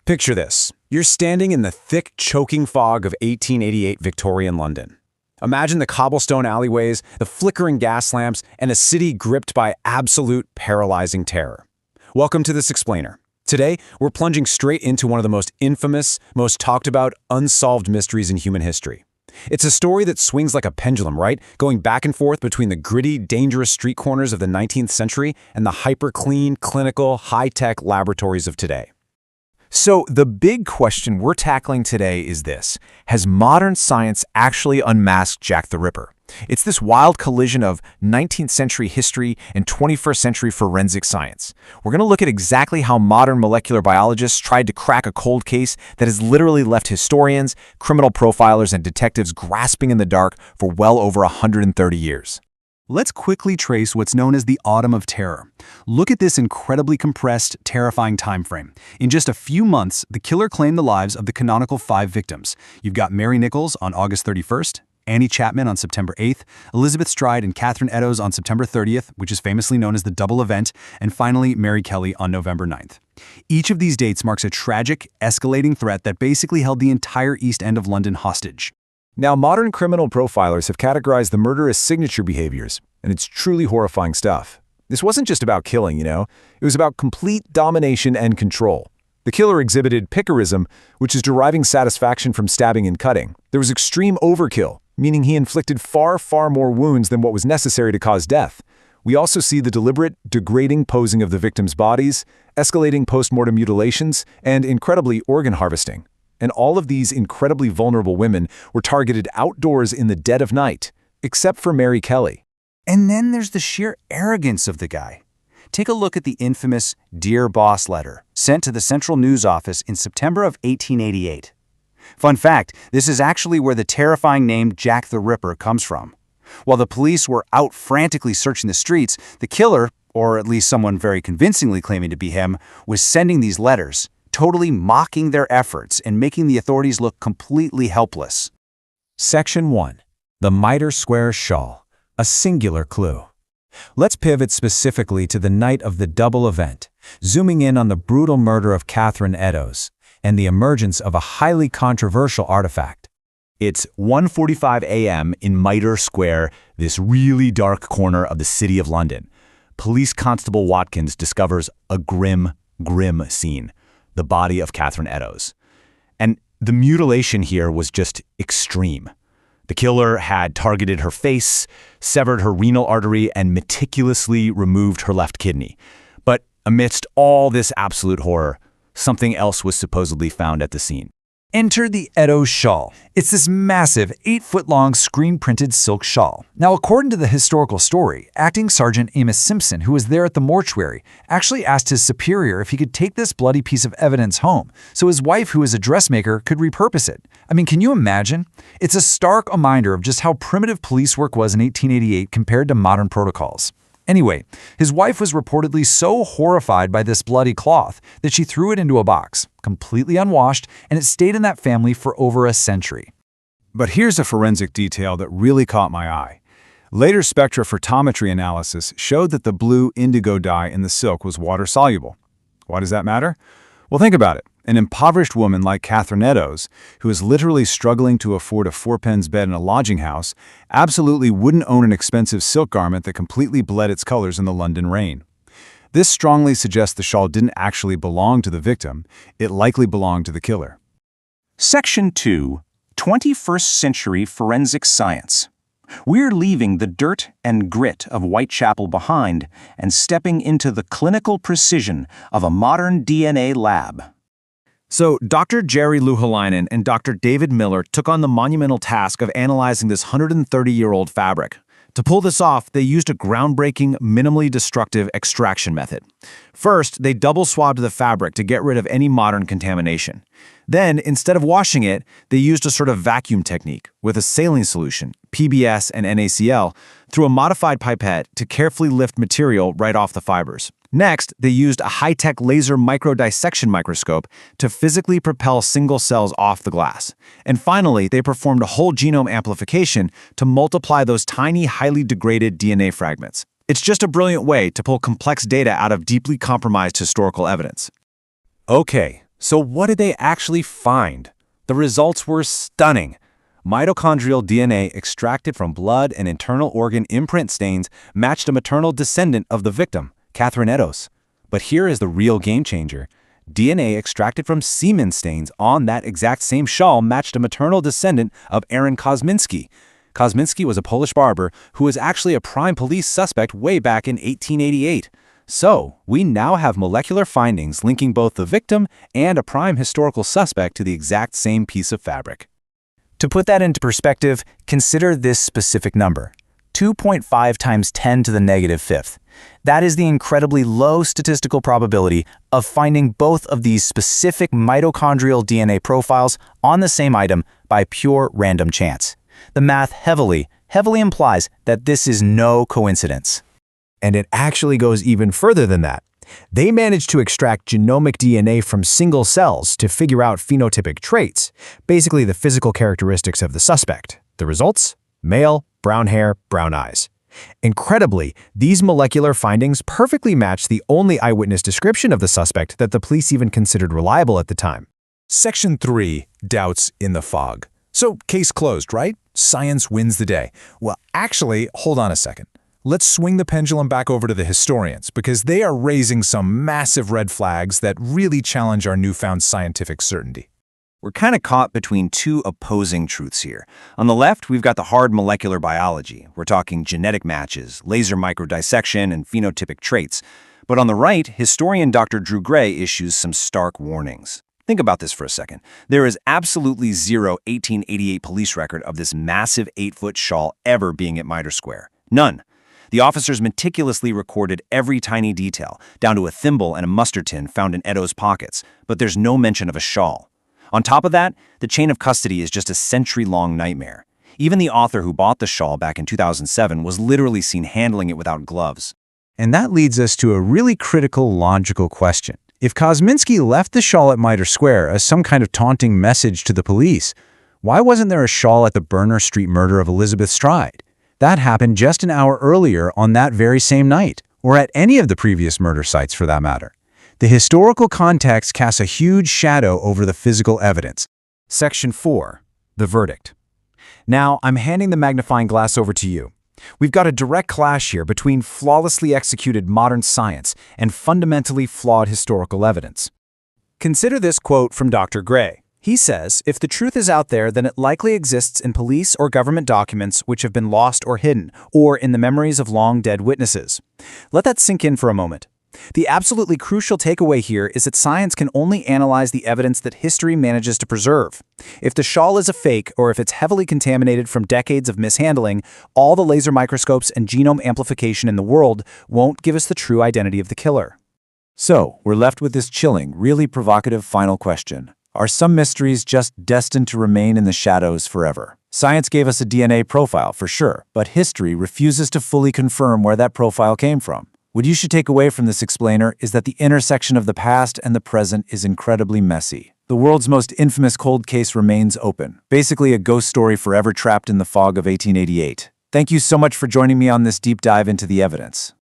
Picture this. You're standing in the thick, choking fog of 1888 Victorian London. Imagine the cobblestone alleyways, the flickering gas lamps, and a city gripped by absolute paralyzing terror. Welcome to This Explainer. Today, we're plunging straight into one of the most infamous, most talked about, unsolved mysteries in human history. It's a story that swings like a pendulum, right? Going back and forth between the gritty, dangerous street corners of the 19th century and the hyper-clean, clinical, high-tech laboratories of today. So the big question we're tackling today is this: has modern science actually unmasked Jack the Ripper? It's this wild collision of 19th century history and 21st century forensic science. We're going to look at exactly how modern molecular biologists tried to crack a cold case that has literally left historians, criminal profilers, and detectives grasping in the dark for well over 130 years. Let's quickly trace what's known as the Autumn of Terror. Look at this incredibly compressed, terrifying time frame. In just a few months, the killer claimed the lives of the canonical 5 victims. You've got Mary Nichols on August 31st, Annie Chapman on September 8th, Elizabeth Stride and Catherine Eddowes on September 30th, which is famously known as the double event, and finally Mary Kelly on November 9th. Each of these dates marks a tragic, escalating threat that basically held the entire East End of London hostage. Now, modern criminal profilers have categorized the murder as signature behaviors, and it's truly horrifying stuff. This wasn't just about killing, it was about complete domination and control. The killer exhibited picarism, which is deriving satisfaction from stabbing and cutting. There was extreme overkill, meaning he inflicted far, far more wounds than what was necessary to cause death. We also see the deliberate, degrading posing of the victims' bodies, escalating post-mortem mutilations, and, incredibly, organ harvesting. And all of these incredibly vulnerable women were targeted outdoors in the dead of night, except for Mary Kelly. And then there's the sheer arrogance of the guy. Take a look at the infamous Dear Boss letter sent to the Central News Office in September of 1888. Fun fact, this is actually where the terrifying name Jack the Ripper comes from. While the police were out frantically searching the streets, the killer, or at least someone very convincingly claiming to be him, was sending these letters, totally mocking their efforts and making the authorities look completely helpless. Section 1. The Mitre Square Shawl. A singular clue. Let's pivot specifically to the night of the double event, zooming in on the brutal murder of Catherine Eddowes and the emergence of a highly controversial artifact. It's 1:45 a.m. in Mitre Square, this really dark corner of the City of London. Police Constable Watkins discovers a grim scene: the body of Catherine Eddowes. And the mutilation here was just extreme. The killer had targeted her face, severed her renal artery, and meticulously removed her left kidney. But amidst all this absolute horror, something else was supposedly found at the scene. Enter the Eddowes shawl. It's this massive, 8-foot-long screen-printed silk shawl. Now, according to the historical story, Acting Sergeant Amos Simpson, who was there at the mortuary, actually asked his superior if he could take this bloody piece of evidence home, so his wife, who is a dressmaker, could repurpose it. I mean, can you imagine? It's a stark reminder of just how primitive police work was in 1888 compared to modern protocols. Anyway, his wife was reportedly so horrified by this bloody cloth that she threw it into a box, completely unwashed, and it stayed in that family for over a century. But here's a forensic detail that really caught my eye. Later spectrophotometry analysis showed that the blue indigo dye in the silk was water-soluble. Why does that matter? Well, think about it. An impoverished woman like Catherine Eddowes, who is literally struggling to afford a 4-pence bed in a lodging house, absolutely wouldn't own an expensive silk garment that completely bled its colors in the London rain. This strongly suggests the shawl didn't actually belong to the victim. It likely belonged to the killer. Section 2. 21st Century Forensic Science. We're leaving the dirt and grit of Whitechapel behind and stepping into the clinical precision of a modern DNA lab. So, Dr. Jerry Luhalainen and Dr. David Miller took on the monumental task of analyzing this 130-year-old fabric. To pull this off, they used a groundbreaking, minimally destructive extraction method. First, they double-swabbed the fabric to get rid of any modern contamination. Then, instead of washing it, they used a sort of vacuum technique with a saline solution, PBS and NaCl, through a modified pipette to carefully lift material right off the fibers. Next, they used a high-tech laser microdissection microscope to physically propel single cells off the glass. And finally, they performed a whole genome amplification to multiply those tiny, highly degraded DNA fragments. It's just a brilliant way to pull complex data out of deeply compromised historical evidence. Okay, So what did they actually find? The results were stunning. Mitochondrial DNA extracted from blood and internal organ imprint stains matched a maternal descendant of the victim, Catherine Eddowes. But here is the real game changer. DNA extracted from semen stains on that exact same shawl matched a maternal descendant of Aaron Kosminski. Kosminski was a Polish barber who was actually a prime police suspect way back in 1888. So, we now have molecular findings linking both the victim and a prime historical suspect to the exact same piece of fabric. To put that into perspective, consider this specific number, 2.5 times 10 to the negative fifth. That is the incredibly low statistical probability of finding both of these specific mitochondrial DNA profiles on the same item by pure random chance. The math heavily implies that this is no coincidence. And it actually goes even further than that. They managed to extract genomic DNA from single cells to figure out phenotypic traits, basically the physical characteristics of the suspect. The results? Male, brown hair, brown eyes. Incredibly, these molecular findings perfectly match the only eyewitness description of the suspect that the police even considered reliable at the time. Section 3. Doubts in the fog. So, case closed, right? Science wins the day. Well, actually, hold on a second. Let's swing the pendulum back over to the historians, because they are raising some massive red flags that really challenge our newfound scientific certainty. We're kind of caught between two opposing truths here. On the left, we've got the hard molecular biology. We're talking genetic matches, laser microdissection, and phenotypic traits. But on the right, historian Dr. Drew Gray issues some stark warnings. Think about this for a second. There is absolutely zero 1888 police record of this massive 8-foot shawl ever being at Mitre Square. None. The officers meticulously recorded every tiny detail, down to a thimble and a mustard tin found in Eddowes' pockets, but there's no mention of a shawl. On top of that, the chain of custody is just a century-long nightmare. Even the author who bought the shawl back in 2007 was literally seen handling it without gloves. And that leads us to a really critical, logical question. If Kosminski left the shawl at Mitre Square as some kind of taunting message to the police, why wasn't there a shawl at the Berner Street murder of Elizabeth Stride? That happened just an hour earlier on that very same night, or at any of the previous murder sites for that matter. The historical context casts a huge shadow over the physical evidence. Section 4. The verdict. Now, I'm handing the magnifying glass over to you. We've got a direct clash here between flawlessly executed modern science and fundamentally flawed historical evidence. Consider this quote from Dr. Gray. He says, if the truth is out there, then it likely exists in police or government documents which have been lost or hidden, or in the memories of long-dead witnesses. Let that sink in for a moment. The absolutely crucial takeaway here is that science can only analyze the evidence that history manages to preserve. If the shawl is a fake, or if it's heavily contaminated from decades of mishandling, all the laser microscopes and genome amplification in the world won't give us the true identity of the killer. So, we're left with this chilling, really provocative final question. Are some mysteries just destined to remain in the shadows forever? Science gave us a DNA profile, for sure, but history refuses to fully confirm where that profile came from. What you should take away from this explainer is that the intersection of the past and the present is incredibly messy. The world's most infamous cold case remains open, basically a ghost story forever trapped in the fog of 1888. Thank you so much for joining me on this deep dive into the evidence.